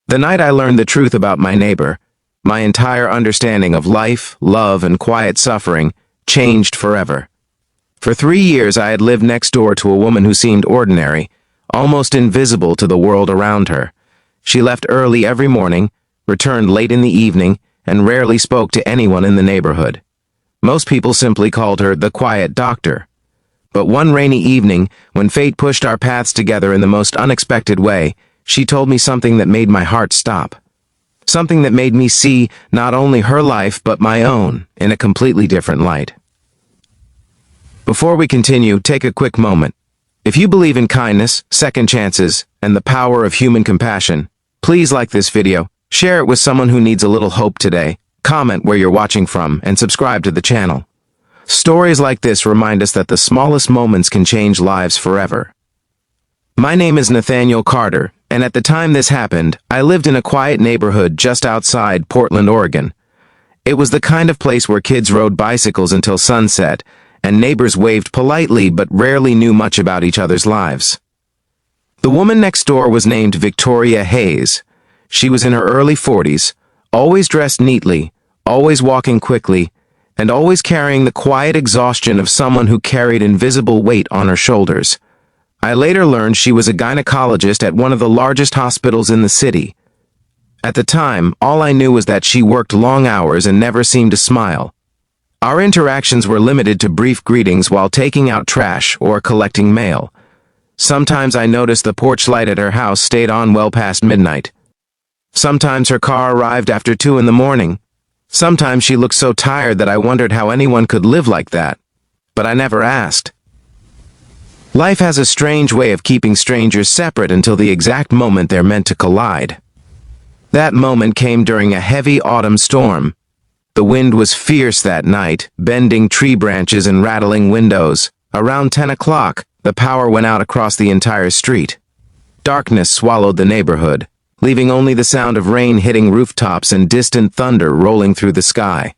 The night I learned the truth about my neighbor, my entire understanding of life, love, and quiet suffering changed forever. For 3 years I had lived next door to a woman who seemed ordinary, almost invisible to the world around her. She left early every morning, returned late in the evening, and rarely spoke to anyone in the neighborhood. Most people simply called her the quiet doctor. But one rainy evening, when fate pushed our paths together in the most unexpected way, she told me something that made my heart stop. Something that made me see not only her life but my own in a completely different light. Before we continue, take a quick moment. If you believe in kindness, second chances, and the power of human compassion, please like this video, share it with someone who needs a little hope today, comment where you're watching from, and subscribe to the channel. Stories like this remind us that the smallest moments can change lives forever. My name is Nathaniel Carter, and at the time this happened, I lived in a quiet neighborhood just outside Portland, Oregon. It was the kind of place where kids rode bicycles until sunset, and neighbors waved politely but rarely knew much about each other's lives. The woman next door was named Victoria Hayes. She was in her early 40s, always dressed neatly, always walking quickly, and always carrying the quiet exhaustion of someone who carried invisible weight on her shoulders. I later learned she was a gynecologist at one of the largest hospitals in the city. At the time, all I knew was that she worked long hours and never seemed to smile. Our interactions were limited to brief greetings while taking out trash or collecting mail. Sometimes I noticed the porch light at her house stayed on well past midnight. Sometimes her car arrived after 2 in the morning. Sometimes she looked so tired that I wondered how anyone could live like that. But I never asked. Life has a strange way of keeping strangers separate until the exact moment they're meant to collide. That moment came during a heavy autumn storm. The wind was fierce that night, bending tree branches and rattling windows. Around 10 o'clock, the power went out across the entire street. Darkness swallowed the neighborhood, leaving only the sound of rain hitting rooftops and distant thunder rolling through the sky.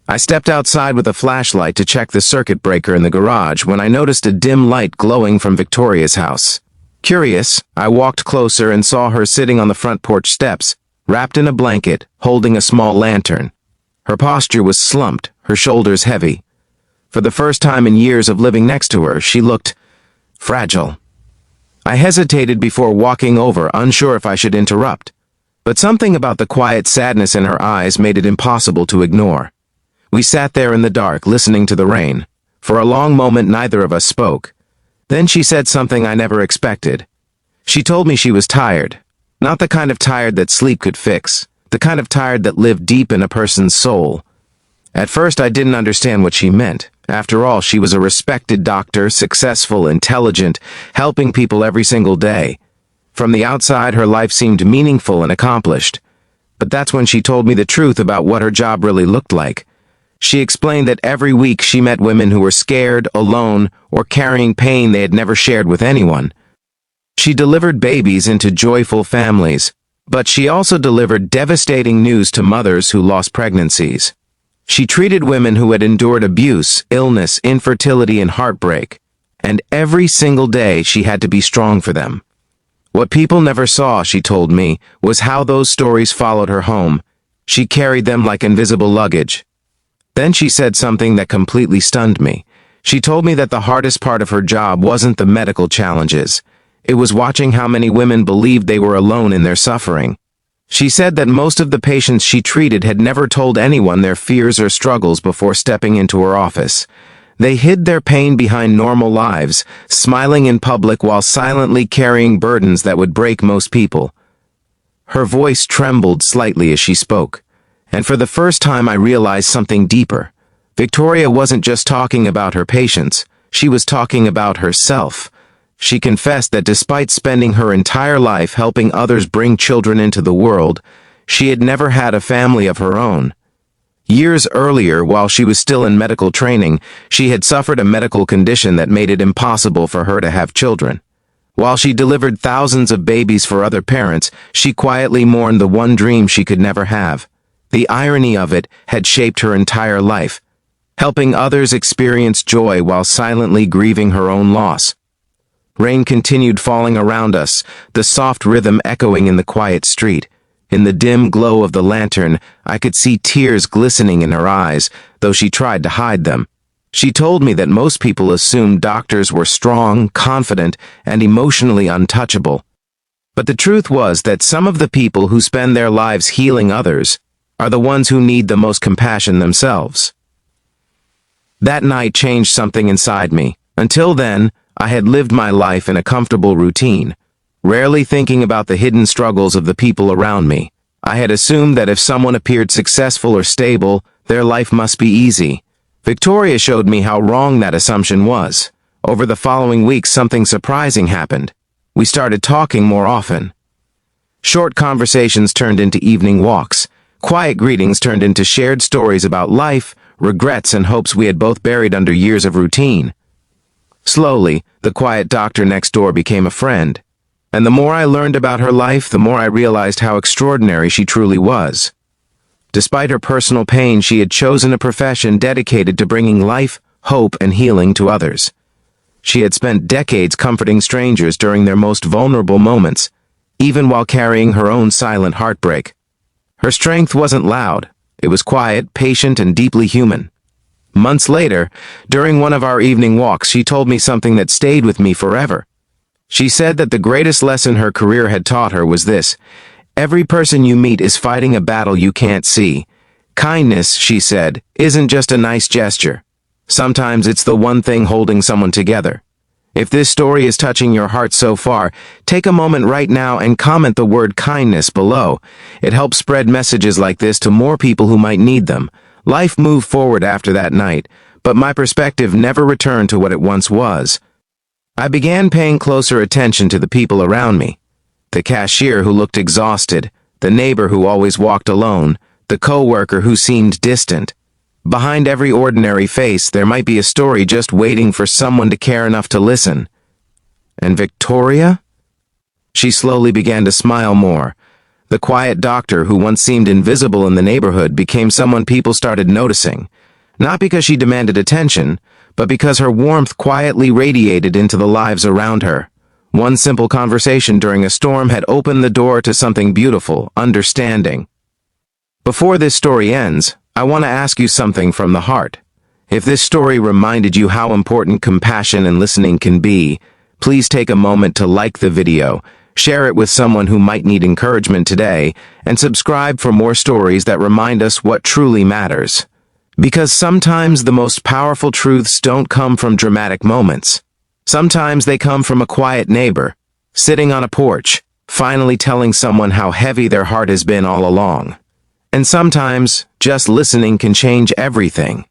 I stepped outside with a flashlight to check the circuit breaker in the garage when I noticed a dim light glowing from Victoria's house. Curious, I walked closer and saw her sitting on the front porch steps, wrapped in a blanket, holding a small lantern. Her posture was slumped, her shoulders heavy. For the first time in years of living next to her, she looked fragile. I hesitated before walking over, unsure if I should interrupt. But something about the quiet sadness in her eyes made it impossible to ignore. We sat there in the dark, listening to the rain. For a long moment, neither of us spoke. Then she said something I never expected. She told me she was tired. Not the kind of tired that sleep could fix. The kind of tired that lived deep in a person's soul. At first, I didn't understand what she meant. After all, she was a respected doctor, successful, intelligent, helping people every single day. From the outside, her life seemed meaningful and accomplished. But that's when she told me the truth about what her job really looked like. She explained that every week she met women who were scared, alone, or carrying pain they had never shared with anyone. She delivered babies into joyful families, but she also delivered devastating news to mothers who lost pregnancies. She treated women who had endured abuse, illness, infertility, and heartbreak, and every single day she had to be strong for them. What people never saw, she told me, was how those stories followed her home. She carried them like invisible luggage. Then she said something that completely stunned me. She told me that the hardest part of her job wasn't the medical challenges. It was watching how many women believed they were alone in their suffering. She said that most of the patients she treated had never told anyone their fears or struggles before stepping into her office. They hid their pain behind normal lives, smiling in public while silently carrying burdens that would break most people. Her voice trembled slightly as she spoke. And for the first time I realized something deeper. Victoria wasn't just talking about her patients, she was talking about herself. She confessed that despite spending her entire life helping others bring children into the world, she had never had a family of her own. Years earlier, while she was still in medical training, she had suffered a medical condition that made it impossible for her to have children. While she delivered thousands of babies for other parents, she quietly mourned the one dream she could never have. The irony of it had shaped her entire life, helping others experience joy while silently grieving her own loss. Rain continued falling around us, the soft rhythm echoing in the quiet street. In the dim glow of the lantern, I could see tears glistening in her eyes, though she tried to hide them. She told me that most people assumed doctors were strong, confident, and emotionally untouchable. But the truth was that some of the people who spend their lives healing others are the ones who need the most compassion themselves. That night changed something inside me. Until then, I had lived my life in a comfortable routine, rarely thinking about the hidden struggles of the people around me. I had assumed that if someone appeared successful or stable, their life must be easy. Victoria showed me how wrong that assumption was. Over the following weeks, something surprising happened. We started talking more often. Short conversations turned into evening walks. Quiet greetings turned into shared stories about life, regrets, and hopes we had both buried under years of routine. Slowly, the quiet doctor next door became a friend. And the more I learned about her life, the more I realized how extraordinary she truly was. Despite her personal pain, she had chosen a profession dedicated to bringing life, hope, and healing to others. She had spent decades comforting strangers during their most vulnerable moments, even while carrying her own silent heartbreak. Her strength wasn't loud. It was quiet, patient, and deeply human. Months later, during one of our evening walks, she told me something that stayed with me forever. She said that the greatest lesson her career had taught her was this: every person you meet is fighting a battle you can't see. Kindness, she said, isn't just a nice gesture. Sometimes it's the one thing holding someone together. If this story is touching your heart so far, take a moment right now and comment the word kindness below. It helps spread messages like this to more people who might need them. Life moved forward after that night, but my perspective never returned to what it once was. I began paying closer attention to the people around me. The cashier who looked exhausted, the neighbor who always walked alone, the coworker who seemed distant. Behind every ordinary face, there might be a story just waiting for someone to care enough to listen. And Victoria? She slowly began to smile more. The quiet doctor who once seemed invisible in the neighborhood became someone people started noticing, not because she demanded attention, but because her warmth quietly radiated into the lives around her. One simple conversation during a storm had opened the door to something beautiful, understanding. Before this story ends, I want to ask you something from the heart. If this story reminded you how important compassion and listening can be, please take a moment to like the video, share it with someone who might need encouragement today, and subscribe for more stories that remind us what truly matters. Because sometimes the most powerful truths don't come from dramatic moments. Sometimes they come from a quiet neighbor, sitting on a porch, finally telling someone how heavy their heart has been all along. And sometimes, just listening can change everything.